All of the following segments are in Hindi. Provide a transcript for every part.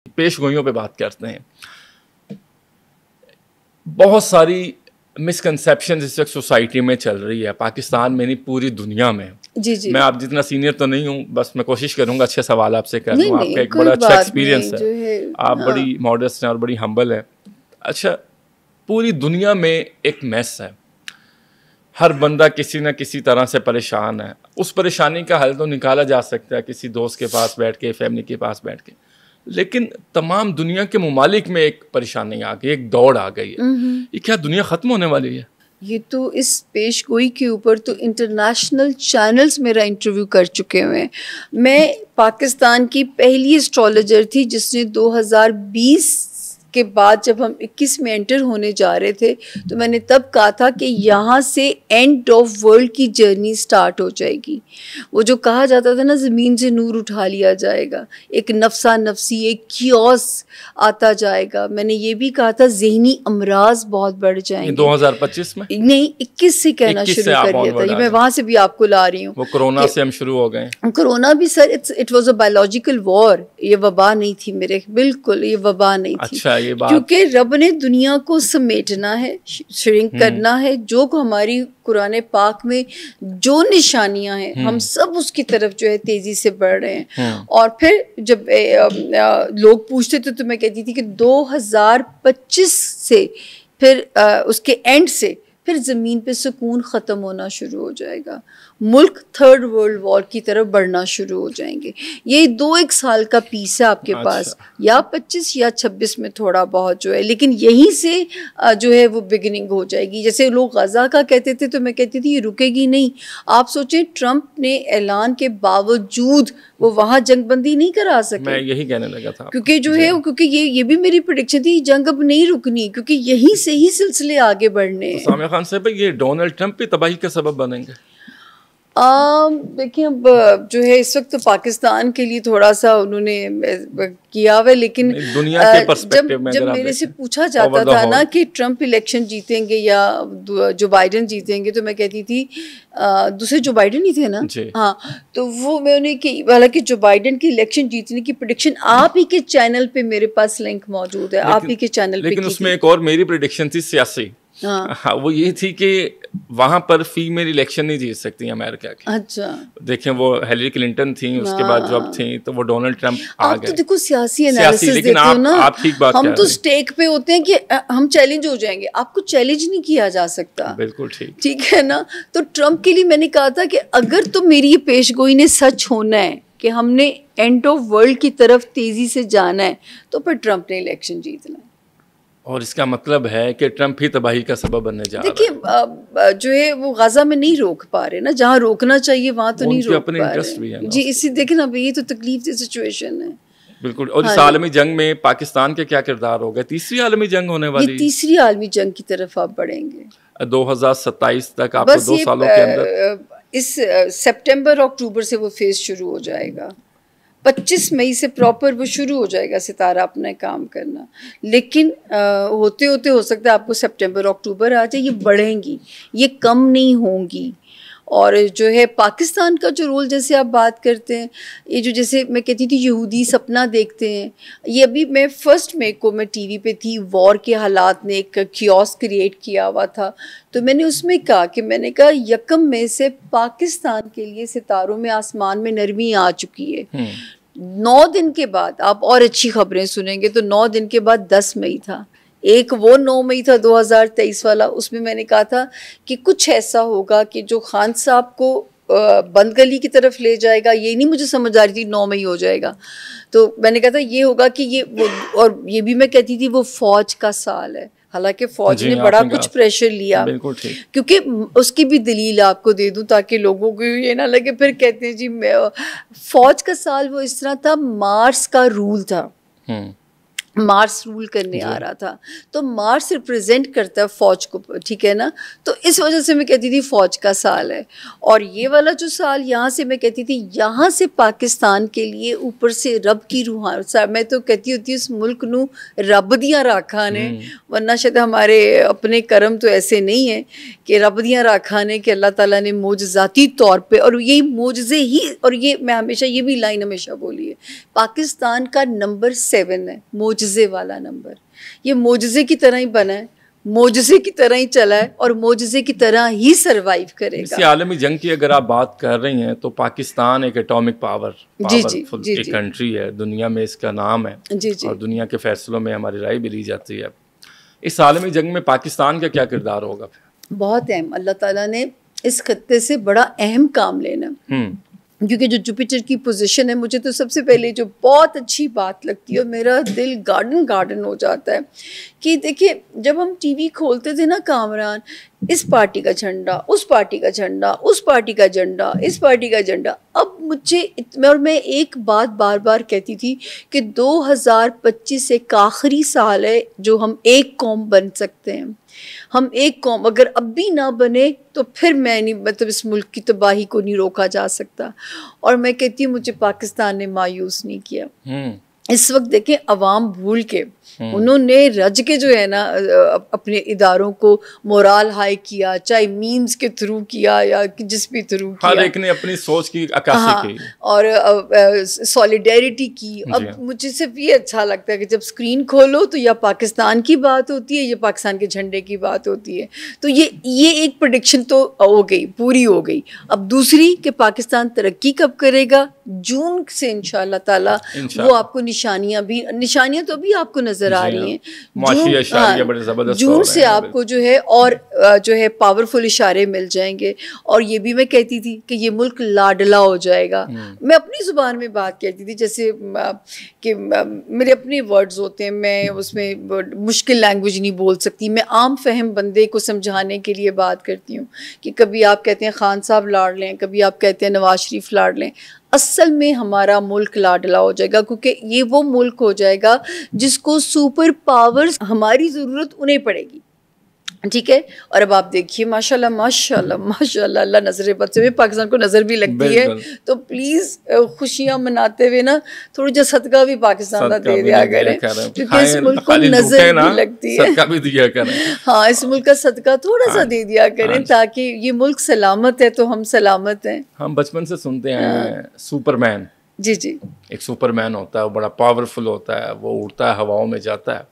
पेशगोइयों पे बात करते हैं। बहुत सारी मिसकंसेप्शन इस वक्त सोसाइटी में चल रही है, पाकिस्तान में नहीं पूरी दुनिया में। जी जी। मैं आप जितना सीनियर तो नहीं हूँ, बस मैं कोशिश करूंगा अच्छे सवाल आपसे कर लूँ। आपका एक बड़ा अच्छा एक्सपीरियंस है, आप बड़ी मॉडेस्ट हैं और बड़ी हम्बल है। अच्छा, पूरी दुनिया में एक मैस है, हर बंदा किसी न किसी तरह से परेशान है। उस परेशानी का हल तो निकाला जा सकता है किसी दोस्त के पास बैठ के, फैमिली के पास बैठ के, लेकिन तमाम दुनिया के मुमालिक में एक परेशानी आ गई, एक दौड़ आ गई है। ये क्या दुनिया ख़त्म होने वाली है? ये तो इस पेशगोई के ऊपर तो इंटरनेशनल चैनल्स मेरा इंटरव्यू कर चुके हुए हैं। मैं पाकिस्तान की पहली एस्ट्रोलॉजर थी जिसने 2020 के बाद जब हम 21 में एंटर होने जा रहे थे तो मैंने तब कहा था कि यहाँ से एंड ऑफ वर्ल्ड की जर्नी स्टार्ट हो जाएगी। वो जो कहा जाता था ना, ज़मीन से नूर उठा लिया जाएगा, एक नफसा नफसी, एक कियोस आता जाएगा। मैंने ये भी कहा था ज़हनी अमराज बहुत बढ़ जाएंगे। 2025 में नहीं, 21 से कहना शुरू कर दिया था। ये मैं वहाँ से भी आपको ला रही हूँ। वो कोरोना से हम शुरू हो गए। कोरोना भी sir it was a biological war. ये वबा नहीं थी मेरे, बिल्कुल ये वबा नहीं थी। अच्छा, ये बात, क्योंकि रब ने दुनिया को समेटना है, श्रिंक करना है। जो हमारी कुरान पाक में जो निशानियां हैं हम सब उसकी तरफ जो है तेजी से बढ़ रहे हैं। और फिर जब लोग पूछते थे तो मैं कहती थी कि 2025 से फिर उसके एंड से फिर ज़मीन पे सुकून ख़त्म होना शुरू हो जाएगा, मुल्क थर्ड वर्ल्ड वॉर की तरफ बढ़ना शुरू हो जाएंगे। ये 2-1 साल का पीस है आपके पास, या 25 या 26 में थोड़ा बहुत जो है, लेकिन यहीं से जो है वो बिगिनिंग हो जाएगी। जैसे लोग गज़ा का कहते थे तो मैं कहती थी ये रुकेगी नहीं। आप सोचें, ट्रंप ने ऐलान के बावजूद वो वहाँ जंगबंदी नहीं करा सके। मैं यही कहने लगा था, क्योंकि जो है, क्योंकि ये भी मेरी प्रेडिक्शन थी, जंग अब नहीं रुकनी, क्योंकि यहीं से ही सिलसिले आगे बढ़ने हैं। सामिया खान साहब, ये डोनाल्ड ट्रंप भी तबाही का सबब बनेंगे? देखिए, अब जो है इस वक्त तो पाकिस्तान के लिए थोड़ा सा उन्होंने किया हुआ, लेकिन दुनिया के पर्सपेक्टिव में जब मेरे से पूछा जाता था ना कि ट्रंप इलेक्शन जीतेंगे या जो बाइडन जीतेंगे, तो मैं कहती थी दूसरे जो बाइडन ही थे ना, हाँ, तो वो मैं उन्हें कि हालांकि जो बाइडन की इलेक्शन जीतने की प्रेडिक्शन आप ही के चैनल पे मेरे पास लिंक मौजूद है, आप ही के चैनल पे, लेकिन उसमें एक और मेरी प्रेडिक्शन थी सियासी। हाँ, वो ये थी कि वहां पर फीमेल इलेक्शन नहीं जीत सकती अमेरिका की। अच्छा, देखें वो हेलरी क्लिंटन थी, उसके बाद जो अब थी, तो वो डोनाल्ड ट्रंप आ गए। तो देखो सियासी एनालिसिस देते हो ना, आप ठीक बात हम तो स्टेक पे होते हैं कि हम चैलेंज हो जाएंगे, आपको चैलेंज नहीं किया जा सकता। बिल्कुल ठीक, ठीक है ना। तो ट्रंप के लिए मैंने कहा था कि अगर तो मेरी ये पेशगोई ने सच होना है कि हमने एंड ऑफ वर्ल्ड की तरफ तेजी से जाना है, तो फिर ट्रंप ने इलेक्शन जीतना है। और इसका मतलब है कि ट्रंप ही तबाही का सबब बनने जा रहा है। देखिए, जो है वो गाजा में नहीं रोक पा रहे ना, जहाँ रोकना चाहिए वहाँ तो नहीं रोक पा रहे जी। इसी देखें ना, ये तो तकलीफ की सिचुएशन है। बिल्कुल। और इस आलमी जंग में पाकिस्तान के क्या किरदार होगा? तीसरी आलमी जंग होने वाली, ये तीसरी आलमी जंग की तरफ आप बढ़ेंगे 2027 तक। आपको 2 सालों के अंदर, इस सितंबर अक्टूबर से वो फेज शुरू हो जाएगा। 25 मई से प्रॉपर वो शुरू हो जाएगा सितारा अपना काम करना, लेकिन होते होते हो सकता है आपको सितंबर अक्टूबर आ जाए। ये बढ़ेंगी, ये कम नहीं होंगी। और जो है पाकिस्तान का जो रोल, जैसे आप बात करते हैं, ये जो जैसे मैं कहती थी यहूदी सपना देखते हैं, ये अभी मैं 1 मई को मैं टीवी पे थी, वॉर के हालात ने एक कियोस क्रिएट किया हुआ था, तो मैंने उसमें कहा कि 1 मई से पाकिस्तान के लिए सितारों में, आसमान में नरमी आ चुकी है। 9 दिन के बाद आप और अच्छी खबरें सुनेंगे, तो 9 दिन के बाद 10 मई था। एक वो 9 मई था 2023 वाला, उसमें मैंने कहा था कि कुछ ऐसा होगा कि जो खान साहब को बंद गली की तरफ ले जाएगा। ये नहीं मुझे समझ आ रही थी 9 मई हो जाएगा, तो मैंने कहा था ये होगा कि ये वो, और ये भी मैं कहती थी वो फौज का साल है। हालांकि फौज ने बड़ा कुछ प्रेशर लिया, क्योंकि उसकी भी दलील आपको दे दूं ताकि लोगों को ये ना लगे फिर कहते हैं जी फौज का साल वो इस तरह था, मार्स का रूल था। मार्स रूल करने आ रहा था, तो मार्स रिप्रेजेंट करता है फौज को, ठीक है ना। तो इस वजह से मैं कहती थी फौज का साल है। और ये वाला जो साल यहाँ से मैं कहती थी यहाँ से पाकिस्तान के लिए ऊपर से रब की रूहानी, मैं तो कहती होती इस मुल्क नू रब दियां राखा ने, वरना शायद हमारे अपने कर्म तो ऐसे नहीं है कि रब दियां राखा ने कि अल्लाह ताला ने मोजज़ाती तौर पे, और यही मोजज़े ही, और ये मैं हमेशा ये भी लाइन हमेशा बोली है, पाकिस्तान का नंबर 7 है, मोजज़े वाला नंबर। ये मोजज़े की तरह ही बना है, मोजज़े की तरह ही चला है और मोजज़े की तरह ही सरवाइव करेगा। इसी आलमी जंग की अगर आप बात कर रही हैं तो पाकिस्तान एक एटॉमिक पावरफुल एक कंट्री है, दुनिया में इसका नाम है और दुनिया के फैसलों में हमारी राय भी ली जाती है। इस आलमी जंग में पाकिस्तान का क्या किरदार होगा? बहुत अहम, अल्लाह ताला ने इस खत्ते से बड़ा अहम काम लेना, क्योंकि जो जुपिटर की पोजीशन है, मुझे तो सबसे पहले जो बहुत अच्छी बात लगती है और मेरा दिल गार्डन गार्डन हो जाता है कि देखिए जब हम टीवी खोलते थे ना कामरान, इस पार्टी का झंडा, उस पार्टी का झंडा, उस पार्टी का झंडा, इस पार्टी का झंडा। अब मैं एक बात बार बार कहती थी कि 2025 एक आखिरी साल है जो हम एक कौम बन सकते हैं। हम एक कौम अगर अब भी ना बने तो फिर मैं नहीं, मतलब इस मुल्क की तबाही को नहीं रोका जा सकता। और मैं कहती हूँ मुझे पाकिस्तान ने मायूस नहीं किया। इस वक्त देखें अवाम भूल के उन्होंने रज के जो है ना अपने इदारों को मोराल हाई किया, चाहे मीम्स के थ्रू किया या जिस भी थ्रू किया, हर एक ने अपनी सोच की अक्कासी की और सॉलिडेरिटी की। अब मुझे सिर्फ ये अच्छा लगता है कि जब स्क्रीन खोलो तो या पाकिस्तान की बात होती है या पाकिस्तान के झंडे की बात होती है। तो ये एक प्रेडिक्शन तो हो गई, पूरी हो गई। अब दूसरी कि पाकिस्तान तरक्की कब करेगा, जून से इंशाअल्लाह ताला वो आपको निशानियां तो अभी आपको नजर आ रही हैं। जून से आपको जो है और जो है पावरफुल इशारे मिल जाएंगे। और ये भी मैं कहती थी कि ये मुल्क लाडला हो जाएगा। मैं अपनी जुबान में बात कहती थी, जैसे कि मेरे अपने वर्ड्स होते हैं, मैं उसमें मुश्किल लैंग्वेज नहीं बोल सकती। मैं आम फहम बंदे को समझाने के लिए बात करती हूँ कि कभी आप कहते हैं खान साहब लाड़ लें, कभी आप कहते हैं नवाज शरीफ लाड़ लें। असल में हमारा मुल्क लाडला हो जाएगा, क्योंकि ये वो मुल्क हो जाएगा जिसको सुपर पावर्स, हमारी ज़रूरत उन्हें पड़ेगी, ठीक है। और अब आप देखिए माशाल्लाह माशाल्लाह माशाल्लाह, अल्लाह नजर बद से पाकिस्तान को नज़र भी लगती है। तो प्लीज़ खुशियाँ मनाते हुए ना थोड़ी जो सदका भी पाकिस्तान का दे दिया करें, क्योंकि इस मुल्क को नजर भी लगती है। सदका भी दिया करें। हाँ, इस मुल्क का सदका थोड़ा सा दे दिया करें ताकि ये मुल्क सलामत है तो हम सलामत हैं। हम बचपन से सुनते हैं सुपरमैन। जी, एक सुपरमैन होता है, वो बड़ा पावरफुल होता है, वो उड़ता है, हवाओं में जाता है।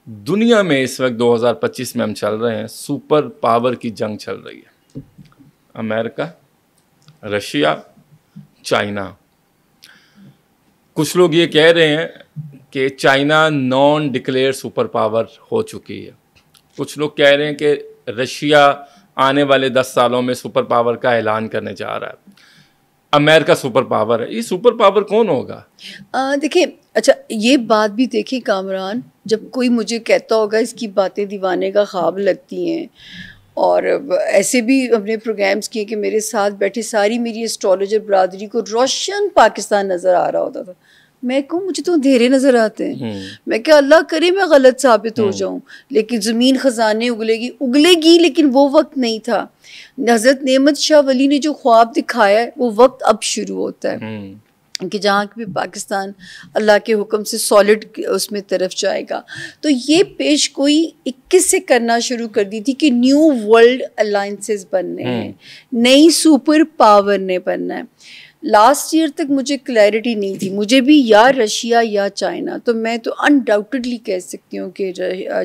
दुनिया में इस वक्त 2025 में हम चल रहे हैं, सुपर पावर की जंग चल रही है। America, Russia, China. कुछ लोग ये कह रहे हैं कि China non declare super power हो चुकी है। कुछ लोग कह रहे हैं कि रशिया आने वाले 10 सालों में सुपर पावर का ऐलान करने जा रहा है। अमेरिका सुपर पावर है, ये सुपर पावर कौन होगा? देखिए, अच्छा ये बात भी देखिए कामरान, जब कोई मुझे कहता होगा इसकी बातें दीवाने का ख्वाब लगती हैं, और ऐसे भी अपने प्रोग्राम्स किए कि मेरे साथ बैठे सारी मेरी एस्ट्रोलॉजर बरादरी को रोशन पाकिस्तान नज़र आ रहा होता था। मैं कहूँ मुझे तो अंधेरे नज़र आते हैं। मैं क्या अल्लाह करे मैं गलत साबित हो जाऊँ, लेकिन ज़मीन ख़जाने उगलेगी, लेकिन वो वक्त नहीं था। हज़रत नेमत शाह वली ने जो ख्वाब दिखाया है वो वक्त अब शुरू होता है कि जहाँ भी पाकिस्तान अल्लाह के हुक्म से सॉलिड उसमें तरफ जाएगा। तो ये पेश कोई 21 से करना शुरू कर दी थी कि न्यू वर्ल्ड अलायंसेस बनने हैं, नई सुपर पावर ने बनना है। लास्ट ईयर तक मुझे क्लैरिटी नहीं थी, मुझे भी या रशिया या चाइना। तो मैं तो अनडाउटेडली कह सकती हूँ कि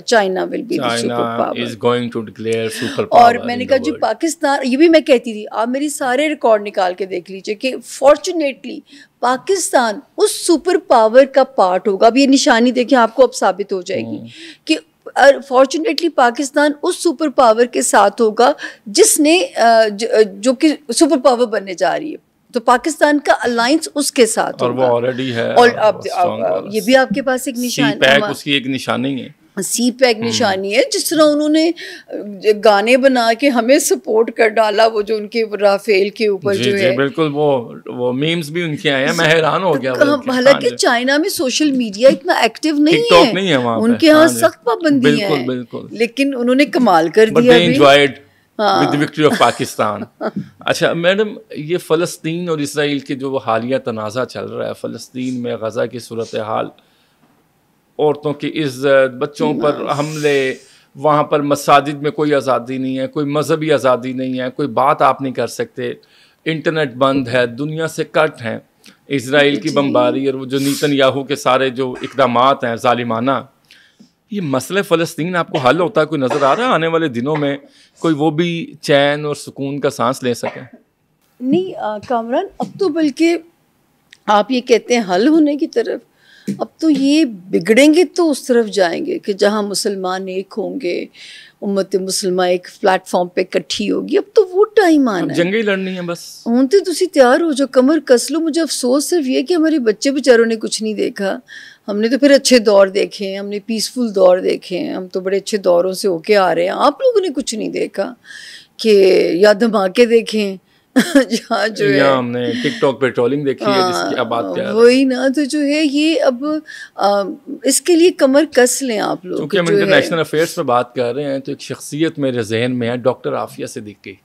China will be the super power, is going to declare super power. और मैंने कहा जो पाकिस्तान, ये भी मैं कहती थी, आप मेरी सारे रिकॉर्ड निकाल के देख लीजिए कि फॉर्चुनेटली पाकिस्तान उस सुपर पावर का पार्ट होगा। अब ये निशानी देखें आपको अब साबित हो जाएगी कि फॉर्चुनेटली पाकिस्तान उस सुपर पावर के साथ होगा जिसने जो कि सुपर पावर बनने जा रही है। तो पाकिस्तान का अलायंस उसके साथ और होगा, वो ऑलरेडी है। और अब ये भी आपके पास एक निशानी, उसकी एक निशानी है। सी पैक निशानी है। जिस तरह उन्होंने गाने बना के हमें सपोर्ट कर डाला, वो जो उनके राफेल के ऊपर जो है, बिल्कुल वो मीम्स भी उनके आए हैं, मैं हैरान हो गया। हालांकि चाइना में सोशल मीडिया इतना एक्टिव नहीं है वहाँ, उनके यहाँ सख्त पाबंदी है, लेकिन उन्होंने कमाल कर दिया। With the victory of Pakistan. अच्छा मैडम, ये फ़लस्तीन और इसराइल के जो हालिया तनाज़ा चल रहा है, फ़लस्तीन में गज़ा की सूरत हाल, औरतों की इज्जत, बच्चों पर हमले, वहाँ पर मसाजिद में कोई आज़ादी नहीं है, कोई मजहबी आज़ादी नहीं है, कोई बात आप नहीं कर सकते, इंटरनेट बंद है, दुनिया से कट हैं, इसराइल की बमबारी और वो जो नेतन्याहू के सारे जो इक़दामात हैं ज़ालिमाना, ये मसले फ़लस्तीन आपको हल होता है कोई नज़र आ रहा है आने वाले दिनों में, कोई वो भी चैन और सुकून का सांस ले सके? नहीं कामरान, अब तो बल्कि आप ये कहते हैं हल होने की तरफ, अब तो ये बिगड़ेंगे तो उस तरफ जाएंगे कि जहाँ मुसलमान एक होंगे, उम्मत मुसलमान एक प्लेटफॉर्म पे इकट्ठी होगी। अब तो वो टाइम आना है, जंगे लड़नी है बस। हूँ तो तुसी तैयार हो जो, कमर कस लो। मुझे अफसोस सिर्फ ये कि हमारे बच्चे बेचारों ने कुछ नहीं देखा। हमने तो फिर अच्छे दौर देखे हैं, हमने पीसफुल दौर देखे हैं, हम तो बड़े अच्छे दौरों से होके आ रहे हैं। आप लोगों ने कुछ नहीं देखा कि या धमाके देखें जहाँ जो है हमने टिकटॉक पे ट्रोलिंग देखी है, जिसकी आप बात कर रहे हैं, वही ना। तो जो है ये अब इसके लिए कमर कस लें आप लोग। क्योंकि हम इंटरनेशनल अफेयर्स पे बात कर रहे हैं, तो एक शख्सियत मेरे जहन में है, डॉक्टर आफिया सिद्दीकी।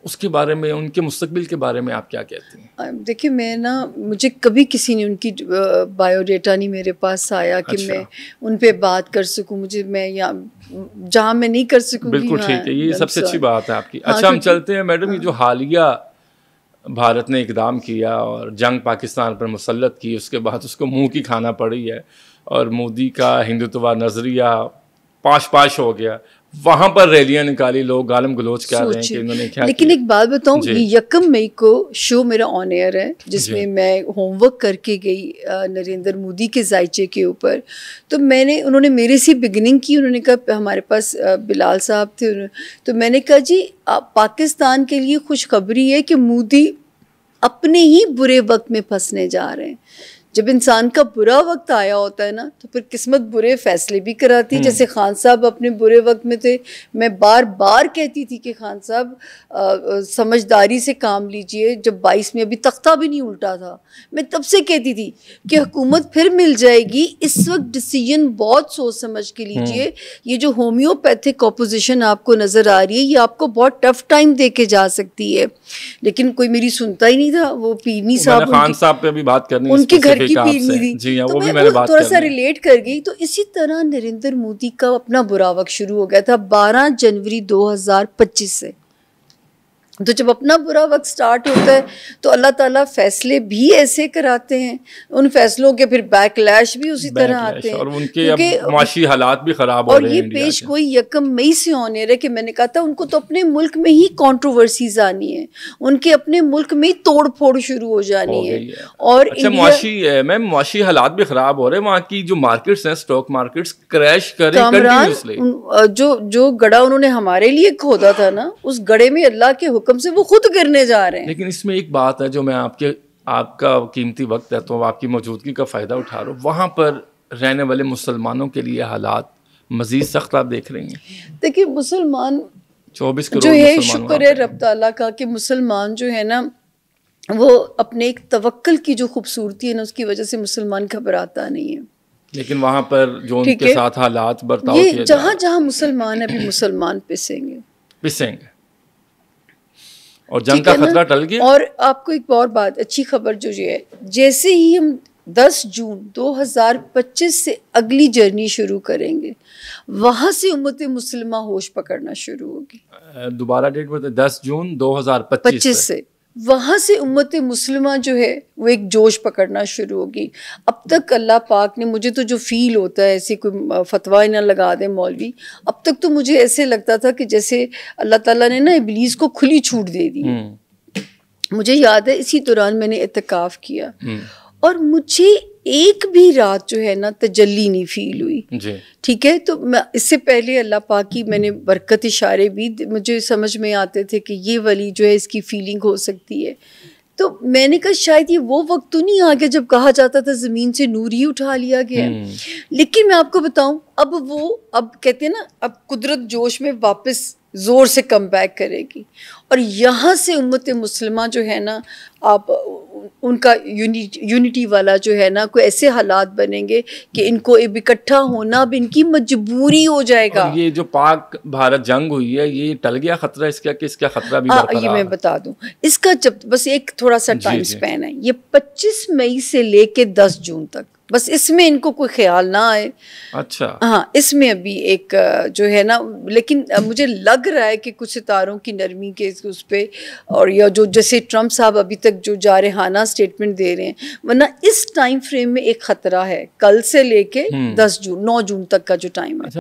उसके बारे में, उनके मुस्तकबिल के बारे में आप क्या कहती हैं? देखिए मैं ना, मुझे कभी किसी ने उनकी बायोडेटा नहीं मेरे पास आया कि मैं उन पे बात कर सकूं। मुझे मैं जहाँ मैं नहीं कर सकूंगी। बिल्कुल ठीक है, ये सबसे अच्छी बात है आपकी। अच्छा हम चलते हैं मैडम, ये जो हालिया भारत ने इकदाम किया और जंग पाकिस्तान पर मुसल्लत की, उसके बाद उसको मुंह की खाना पड़ी है और मोदी का हिंदुत्व नज़रिया पाश हो गया, वहाँ पर रैलियाँ निकाली, लोग गालम गलोच कर रहे हैं कि इन्होंने क्या लेकिन किया। एक बात बताऊँ, ये 1 मई को शो मेरा ऑन एयर है, जिसमें मैं होमवर्क करके गई नरेंद्र मोदी के जायचे के ऊपर। तो उन्होंने मेरे से बिगिनिंग की। उन्होंने कहा, हमारे पास बिलाल साहब थे, तो मैंने कहा जी पाकिस्तान के लिए खुशखबरी है कि मोदी अपने ही बुरे वक्त में फंसने जा रहे हैं। जब इंसान का बुरा वक्त आया होता है ना, तो फिर किस्मत बुरे फैसले भी कराती है। जैसे खान साहब अपने बुरे वक्त में थे, मैं बार बार कहती थी कि खान साहब समझदारी से काम लीजिए। जब 22 में अभी तख्ता भी नहीं उल्टा था, मैं तब से कहती थी कि हुकूमत फिर मिल जाएगी, इस वक्त डिसीजन बहुत सोच समझ के लीजिए। ये जो होम्योपैथिक ऑपोजिशन आपको नज़र आ रही है, ये आपको बहुत टफ टाइम दे के जा सकती है। लेकिन कोई मेरी सुनता ही नहीं था। वो पीरनी साहब, खान साहब पे भी बात करनी, उनके घर की पीरनी थी, जी हाँ, तो वो भी मैं बात थोड़ा सा रिलेट कर गई। तो इसी तरह नरेंद्र मोदी का अपना बुरा वक्त शुरू हो गया था 12 जनवरी 2025 से। तो जब अपना बुरा वक्त स्टार्ट होता है तो अल्लाह ताला फैसले भी ऐसे कराते हैं, उन फैसलों के फिर बैकलैश भी उसी तरह आते हैं, और उनके अब माशी हालात भी खराब हो रहे हैं। और ये पेश कोई 1 मई से होने रहे कि मैंने कहा था उनको तो अपने मुल्क में ही कंट्रोवर्सीज आनी है, उनके अपने मुल्क में ही तोड़ फोड़ शुरू हो जानी है। और अच्छा मुआशी हालात भी खराब हो रहे हैं, वहाँ की जो मार्केट्स हैं, स्टॉक मार्केट्स क्रैश कर रहे हैं कंटिन्यूअसली। जो गड़ा उन्होंने हमारे लिए खोदा था ना, उस गड़े में अल्लाह के हुक्म से वो खुद गिरने जा रहे हैं। लेकिन इसमें एक बात है जो मैं आपका कीमती वक्त है तो आपकी मौजूदगी का फ़ायदा उठा रहा हूँ, वहाँ पर रहने वाले मुसलमानों के लिए हालात मज़ीद सख्त आप देख रही हैं। देखिए मुसलमान 24 करोड़ जो है, शुक्र है रब ताला का कि मुसलमान जो है ना, वो अपने एक तवक्कल की जो खूबसूरती है ना, उसकी वजह से मुसलमान घबराता नहीं है। लेकिन वहाँ पर जो उनके साथ हालात बर्ताव किए जा रहे हैं, जहाँ जहाँ मुसलमान है अभी मुसलमान पिसेंगे और जंग का खतरा टल गया। और आपको एक और बात, अच्छी खबर जो ये है, जैसे ही हम 10 जून 2025 से अगली जर्नी शुरू करेंगे, वहां से उम्मत मुस्लिमा होश पकड़ना शुरू होगी। दोबारा डेट बताइए। 10 जून 2025 से वहाँ से उम्मत मुस्लिमा जो है वो एक जोश पकड़ना शुरू होगी। अब तक अल्लाह पाक ने, मुझे तो जो फील होता है, ऐसे कोई फतवा ना लगा दे मौलवी, अब तक तो मुझे ऐसे लगता था कि जैसे अल्लाह ताला ने ना इब्लीस को खुली छूट दे दी। मुझे याद है इसी दौरान मैंने इत्तिकाफ किया और मुझे एक भी रात जो है ना तजल्ली नहीं फील हुई। ठीक है, तो मैं इससे पहले अल्लाह पाक की मैंने बरकत इशारे भी मुझे समझ में आते थे कि ये वाली जो है इसकी फीलिंग हो सकती है। तो मैंने कहा शायद ये वो वक्त तो नहीं आ गया जब कहा जाता था ज़मीन से नूर ही उठा लिया गया है। लेकिन मैं आपको बताऊं, अब कहते हैं ना, अब कुदरत जोश में वापस ज़ोर से कम बैक करेगी, और यहाँ से उम्मत मुस्लिमा जो है ना, आप उनका यूनिटी वाला जो है ना, कोई ऐसे हालात बनेंगे कि इनको इकट्ठा होना अब इनकी मजबूरी हो जाएगा। और ये जो पाक भारत जंग हुई है, ये टल गया खतरा इसका कि इसका खतरा भी बरकरार? ये मैं बता दूं, इसका जब बस एक थोड़ा सा टाइम स्पैन है, ये 25 मई से लेके 10 जून तक, बस इसमें इनको कोई ख्याल ना आए। अच्छा, हाँ, इसमें अभी एक जो है ना, लेकिन मुझे लग रहा है कि कुछ सितारों की नरमी के उस पे, और या जो जैसे ट्रम्प साहब अभी तक जो जारहाना स्टेटमेंट दे रहे हैं, वरना इस टाइम फ्रेम में एक खतरा है कल से लेके 9 जून तक का जो टाइम है।